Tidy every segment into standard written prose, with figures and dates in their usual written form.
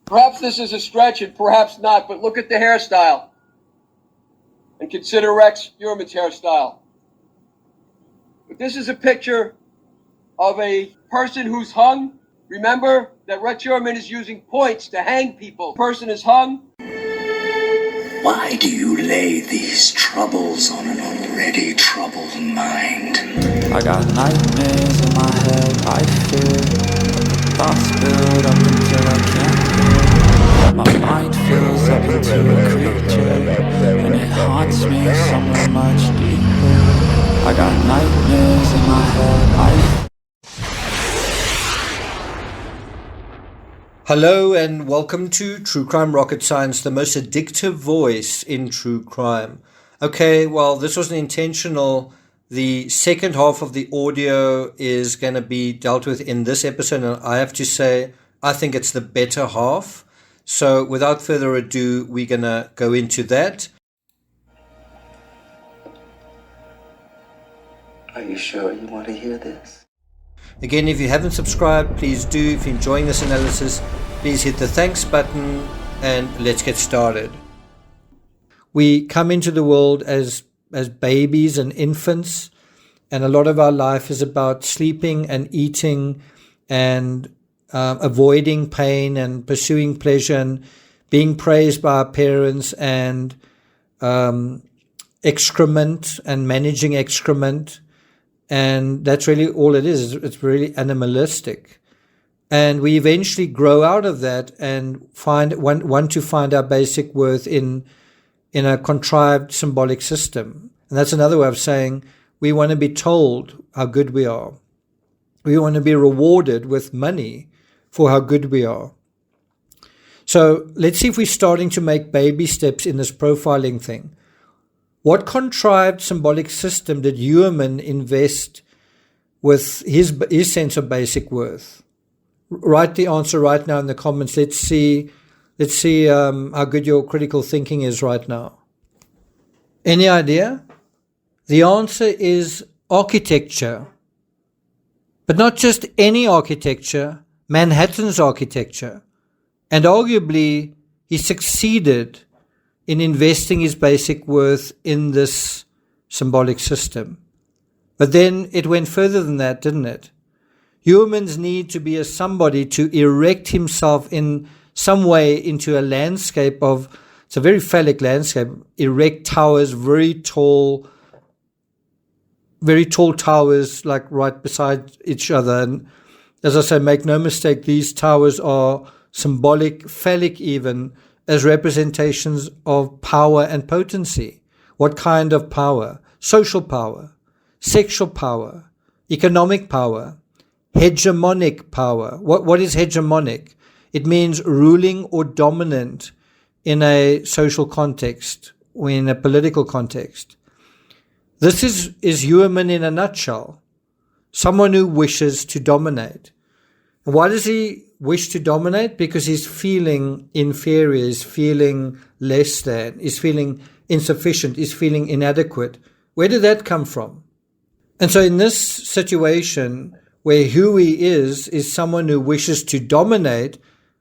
Perhaps this is a stretch and perhaps not, but look at the hairstyle and consider Rex Heuermann's hairstyle. But this is a picture of a person who's hung. Remember that Rex Heuermann is using points to hang people. The person is hung. Why do you lay these troubles on an already troubled mind? I got nightmares in my head, I fear thoughts build up until I can't hear. My mind fills up into a creature, and it haunts me somewhere much deeper. I got nightmares in my head, Hello and welcome to True Crime Rocket Science, the most addictive voice in true crime. Okay, well, this wasn't intentional. The second half of the audio is going to be dealt with in this episode, and I have to say, I think it's the better half. So without further ado, we're going to go into that. Are you sure you want to hear this? Again, if you haven't subscribed, please do. If you're enjoying this analysis, please hit the thanks button and let's get started. We come into the world as babies and infants, and a lot of our life is about sleeping and eating and avoiding pain and pursuing pleasure and being praised by our parents and excrement and managing excrement. And that's really all it is. It's really animalistic. And we eventually grow out of that and want to find our basic worth in a contrived symbolic system. And that's another way of saying we want to be told how good we are. We want to be rewarded with money for how good we are. So let's see if we're starting to make baby steps in this profiling thing. What contrived symbolic system did Heuermann invest with his sense of basic worth? Write the answer right now in the comments. Let's see how good your critical thinking is right now. Any idea? The answer is architecture. But not just any architecture, Manhattan's architecture. And arguably, he succeeded in investing his basic worth in this symbolic system. But then it went further than that, didn't it? Heuermann's need to be a somebody to erect himself in some way into a landscape of, it's a very phallic landscape, erect towers, very tall towers, like right beside each other. And as I say, make no mistake, these towers are symbolic, phallic even, as representations of power and potency. What kind of power? Social power, sexual power, economic power, hegemonic power. What is hegemonic? It means ruling or dominant in a social context or in a political context. This is Heuermann in a nutshell. Someone who wishes to dominate. And why does he wish to dominate? Because he's feeling inferior, he's feeling less than, he's feeling insufficient, he's feeling inadequate. Where did that come from? And so in this situation where who he is someone who wishes to dominate,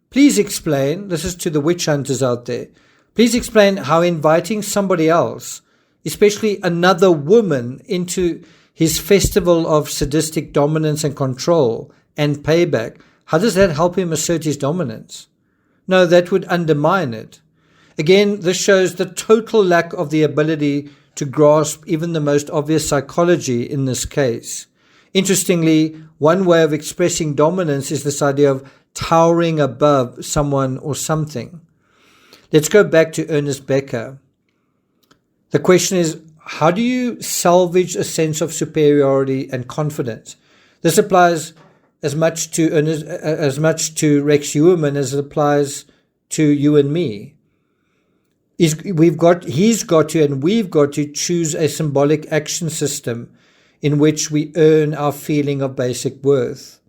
please explain, this is to the witch hunters out there, please explain how inviting somebody else, especially another woman, into his festival of sadistic dominance and control and payback, how does that help him assert his dominance? No, that would undermine it. Again, this shows the total lack of the ability to grasp even the most obvious psychology in this case. Interestingly, one way of expressing dominance is this idea of towering above someone or something. Let's go back to Ernest Becker. The question is, how do you salvage a sense of superiority and confidence? This applies as much to Rex Heuermann as it applies to you and me. He's got to and we've got to choose a symbolic action system in which we earn our feeling of basic worth.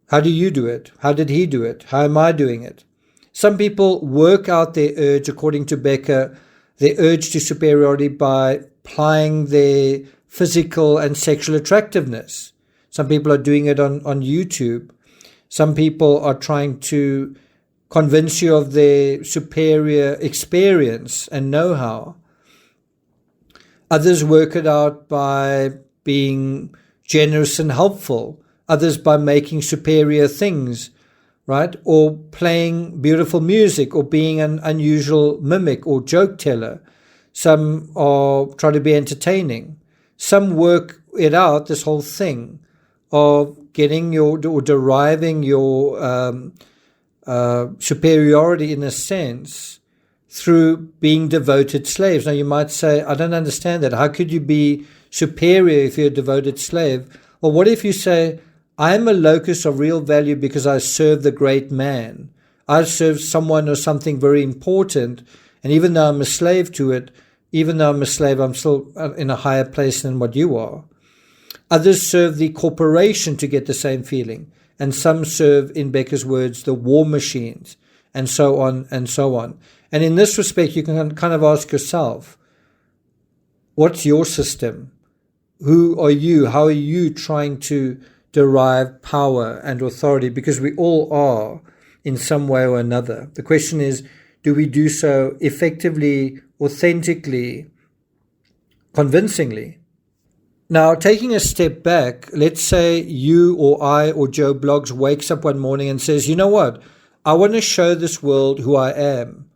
How do you do it? How did he do it? How am I doing it? Some people work out their urge, according to Becker, their urge to superiority by applying their physical and sexual attractiveness. Some people are doing it on YouTube. Some people are trying to convince you of their superior experience and know-how. Others work it out by being generous and helpful. Others by making superior things, right? Or playing beautiful music, or being an unusual mimic or joke teller. Some are trying to be entertaining. Some work it out, this whole thing of getting your, or deriving your superiority in a sense through being devoted slaves. Now you might say, I don't understand that. How could you be superior if you're a devoted slave? Well, what if you say, I am a locus of real value because I serve the great man. I serve someone or something very important. And even though I'm a slave to it, even though I'm a slave, I'm still in a higher place than what you are. Others serve the corporation to get the same feeling. And some serve, in Becker's words, the war machines, and so on and so on. And in this respect, you can kind of ask yourself, what's your system? Who are you? How are you trying to derive power and authority? Because we all are in some way or another. The question is, do we do so effectively, authentically, convincingly? Now, taking a step back, let's say you or I or Joe Bloggs wakes up one morning and says, you know what? I want to show this world who I am.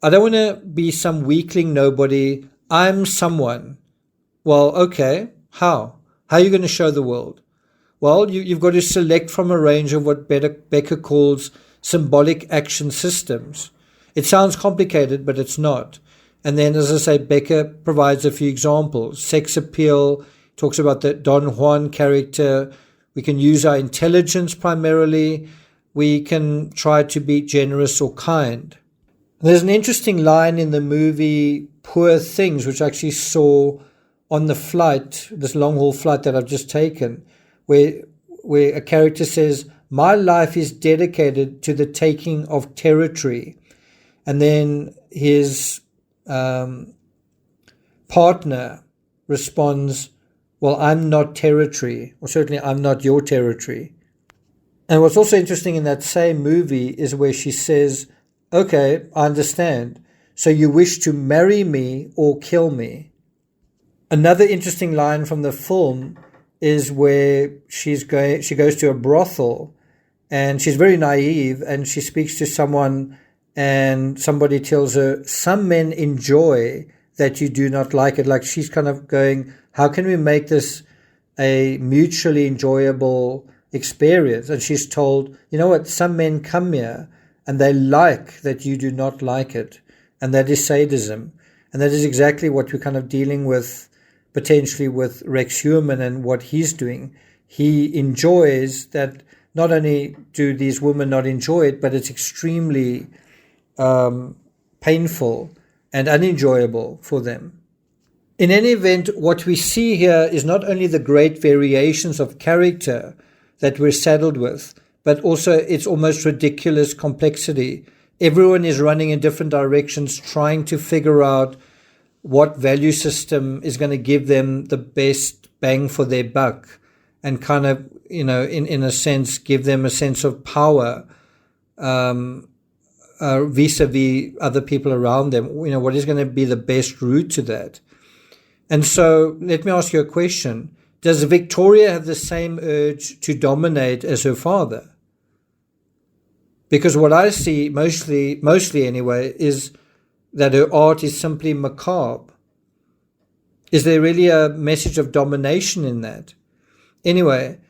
I don't want to be some weakling nobody. I'm someone. Well, okay. How? How are you going to show the world? Well, you've got to select from a range of what Becker calls symbolic action systems. It sounds complicated, but it's not. And then, as I say, Becker provides a few examples. Sex appeal, talks about the Don Juan character. We can use our intelligence primarily. We can try to be generous or kind. There's an interesting line in the movie Poor Things, which I actually saw on the flight, this long-haul flight that I've just taken, where a character says, my life is dedicated to the taking of territory. And then his partner responds, well, I'm not territory, or certainly I'm not your territory. And what's also interesting in that same movie is where she says, okay, I understand. So you wish to marry me or kill me. Another interesting line from the film is where she goes to a brothel, and she's very naive, and she speaks to someone, and somebody tells her, some men enjoy that you do not like it. Like she's kind of going, how can we make this a mutually enjoyable experience? And she's told, you know what, some men come here and they like that you do not like it. And that is sadism. And that is exactly what we're kind of dealing with potentially with Rex Heuermann and what he's doing. He enjoys that. Not only do these women not enjoy it, but it's extremely painful and unenjoyable for them. In any event, what we see here is not only the great variations of character that we're saddled with, but also its almost ridiculous complexity. Everyone is running in different directions, trying to figure out what value system is going to give them the best bang for their buck, and kind of, in a sense, give them a sense of power vis-a-vis other people around them. What is going to be the best route to that? And so let me ask you a question. Does Victoria have the same urge to dominate as her father? Because what I see, mostly anyway, is that her art is simply macabre. Is there really a message of domination in that? Anyway,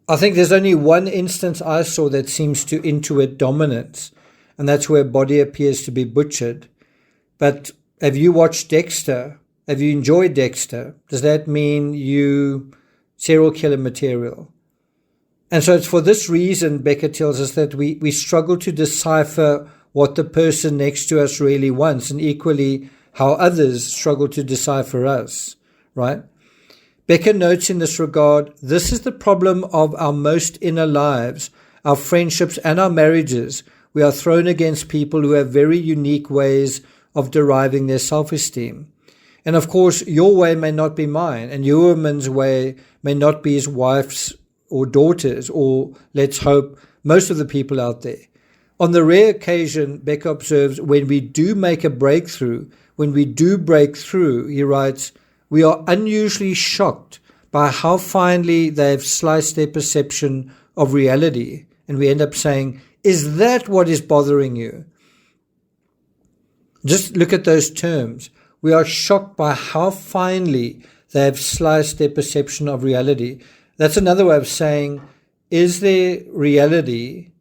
I think there's only one instance I saw that seems to intuit dominance, and that's where a body appears to be butchered. But have you watched Dexter? Have you enjoyed Dexter? Does that mean you serial killer material? And so it's for this reason, Becker tells us, that we struggle to decipher what the person next to us really wants, and equally how others struggle to decipher us, right? Becker notes in this regard, this is the problem of our most inner lives, our friendships and our marriages. We are thrown against people who have very unique ways of deriving their self-esteem. And of course, your way may not be mine, and Heuermann's way may not be his wife's or daughter's, or let's hope most of the people out there. On the rare occasion, Becker observes, when we do make a breakthrough, when we do break through, he writes, we are unusually shocked by how finely they've sliced their perception of reality. And we end up saying, is that what is bothering you? Just look at those terms. We are shocked by how finely they have sliced their perception of reality. That's another way of saying, is their reality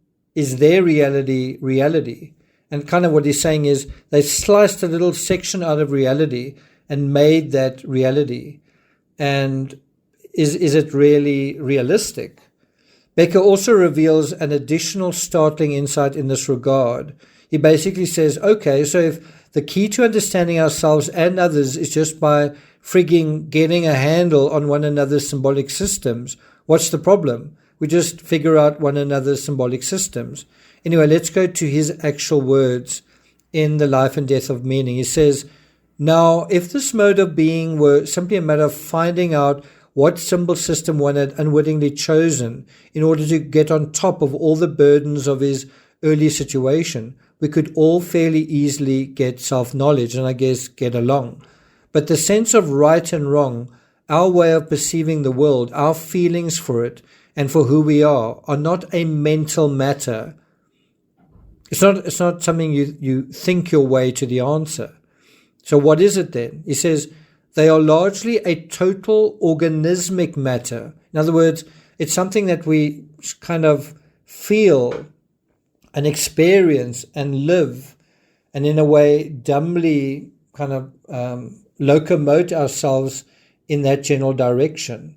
reality? And kind of what he's saying is they sliced a little section out of reality and made that reality. And is it really realistic? Becker also reveals an additional startling insight in this regard. He basically says, okay, so if the key to understanding ourselves and others is just by frigging getting a handle on one another's symbolic systems, what's the problem? We just figure out one another's symbolic systems. Anyway, let's go to his actual words in The Life and Death of Meaning. He says, now, if this mode of being were simply a matter of finding out what symbol system one had unwittingly chosen in order to get on top of all the burdens of his early situation, we could all fairly easily get self-knowledge and I guess get along. But the sense of right and wrong, our way of perceiving the world, our feelings for it and for who we are not a mental matter. It's not something you think your way to the answer. So what is it then? He says, they are largely a total organismic matter. In other words, it's something that we kind of feel and experience and live, and in a way dumbly kind of locomote ourselves in that general direction.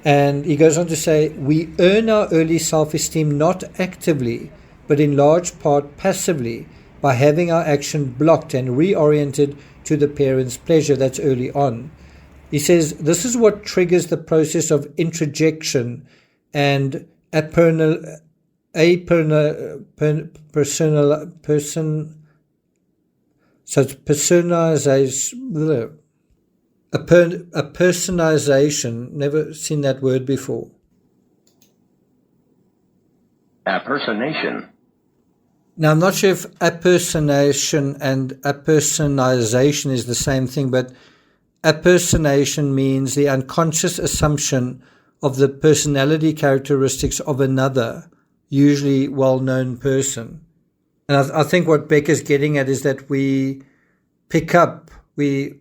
And he goes on to say, we earn our early self-esteem not actively, but in large part passively, by having our action blocked and reoriented to the parent's pleasure. That's early on. He says this is what triggers the process of introjection and personalization, never seen that word before. Appersonation. Now, I'm not sure if appersonation and appersonization is the same thing, but appersonation means the unconscious assumption of the personality characteristics of another, usually well-known person. And I think what Becker's getting at is that we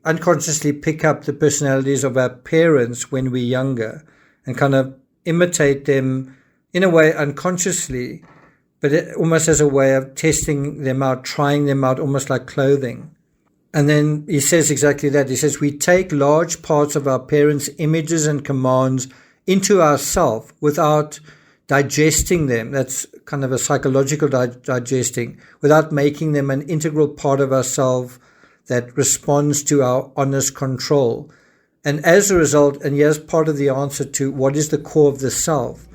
unconsciously pick up the personalities of our parents when we're younger and kind of imitate them in a way unconsciously, but it almost as a way of testing them out, trying them out, almost like clothing. And then he says exactly that. He says, we take large parts of our parents' images and commands into ourselves without digesting them. That's kind of a psychological digesting, without making them an integral part of ourselves that responds to our honest control. And as a result, and here's part of the answer to what is the core of the self.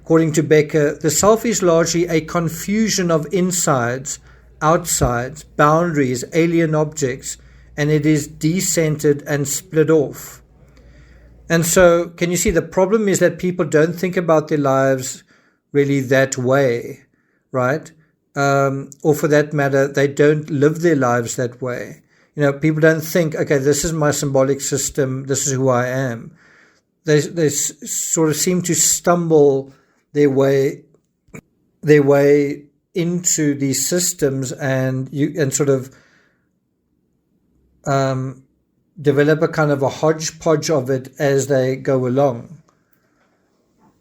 According to Becker, the self is largely a confusion of insides, outsides, boundaries, alien objects, and it is decentered and split off. And so, can you see, the problem is that people don't think about their lives really that way, right? Or for that matter, they don't live their lives that way. You know, people don't think, okay, this is my symbolic system, this is who I am. They sort of seem to stumble their way into these systems and sort of develop a kind of a hodgepodge of it as they go along.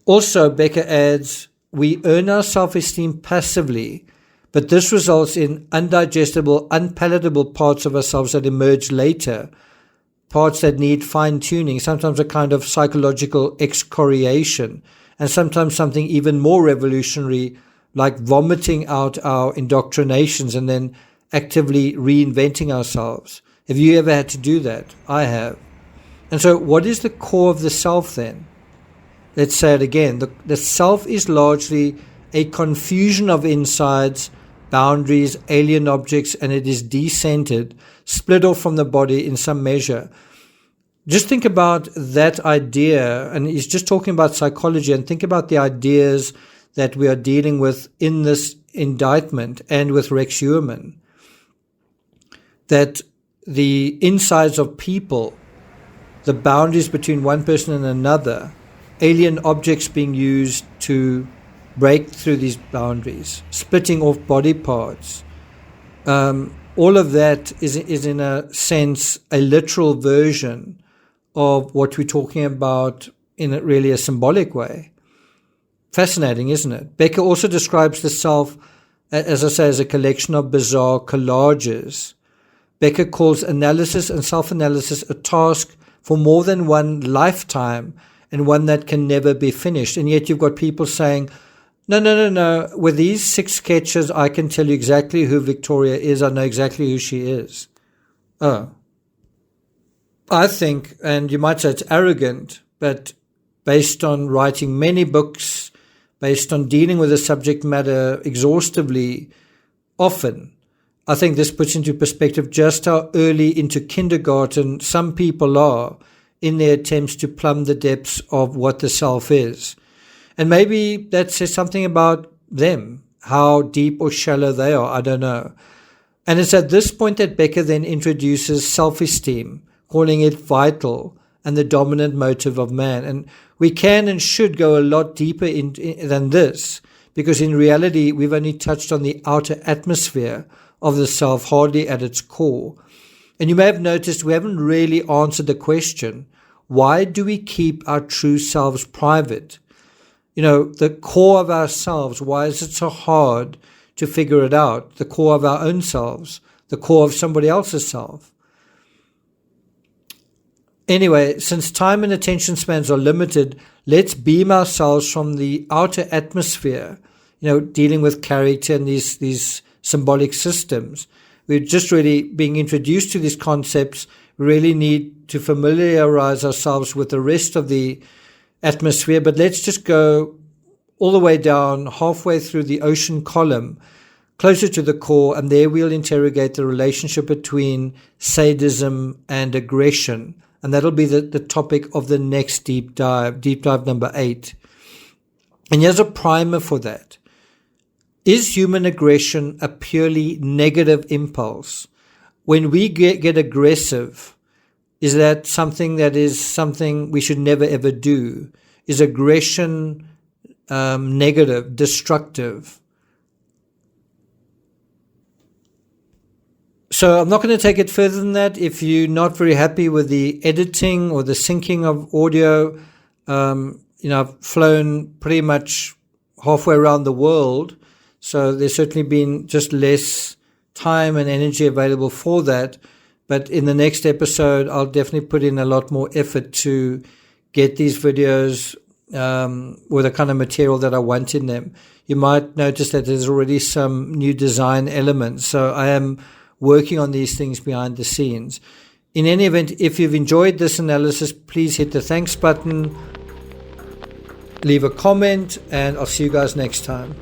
Also, Becker adds, we earn our self-esteem passively, but this results in undigestible, unpalatable parts of ourselves that emerge later, parts that need fine-tuning, sometimes a kind of psychological excoriation, and sometimes something even more revolutionary, like vomiting out our indoctrinations and then actively reinventing ourselves. Have you ever had to do that? I have. And so what is the core of the self then? Let's say it again. The self is largely a confusion of insides, boundaries, alien objects, and it is decentered, split off from the body in some measure. Just think about that idea, and he's just talking about psychology, and think about the ideas that we are dealing with in this indictment and with Rex Heuermann, that the insides of people, the boundaries between one person and another, alien objects being used to break through these boundaries, splitting off body parts, all of that is in a sense a literal version of what we're talking about in really a symbolic way. Fascinating, isn't it? Becker also describes the self, as I say, as a collection of bizarre collages. Becker calls analysis and self-analysis a task for more than one lifetime and one that can never be finished. And yet you've got people saying, no. With these 6 sketches, I can tell you exactly who Victoria is. I know exactly who she is. Oh. I think, and you might say it's arrogant, but based on writing many books, based on dealing with the subject matter exhaustively often, I think this puts into perspective just how early into kindergarten some people are in their attempts to plumb the depths of what the self is. And maybe that says something about them, how deep or shallow they are, I don't know. And it's at this point that Becker then introduces self-esteem, calling it vital and the dominant motive of man. And we can and should go a lot deeper than this, because in reality we've only touched on the outer atmosphere of the self, hardly at its core. And you may have noticed we haven't really answered the question, why do we keep our true selves private? You know, the core of ourselves, why is it so hard to figure it out? The core of our own selves, the core of somebody else's self. Anyway, since time and attention spans are limited, let's beam ourselves from the outer atmosphere, dealing with character and these symbolic systems. We're just really being introduced to these concepts. We really need to familiarize ourselves with the rest of the atmosphere, but let's just go all the way down, halfway through the ocean column, closer to the core, and there we'll interrogate the relationship between sadism and aggression. And that'll be the topic of the next deep dive number 8. And here's a primer for that. Is human aggression a purely negative impulse? When we get aggressive, is that something we should never ever do? Is aggression negative, destructive? So I'm not going to take it further than that. If you're not very happy with the editing or the syncing of audio, I've flown pretty much halfway around the world, so there's certainly been just less time and energy available for that. But in the next episode, I'll definitely put in a lot more effort to get these videos with the kind of material that I want in them. You might notice that there's already some new design elements. So I am working on these things behind the scenes. In any event, if you've enjoyed this analysis, please hit the thanks button, leave a comment, and I'll see you guys next time.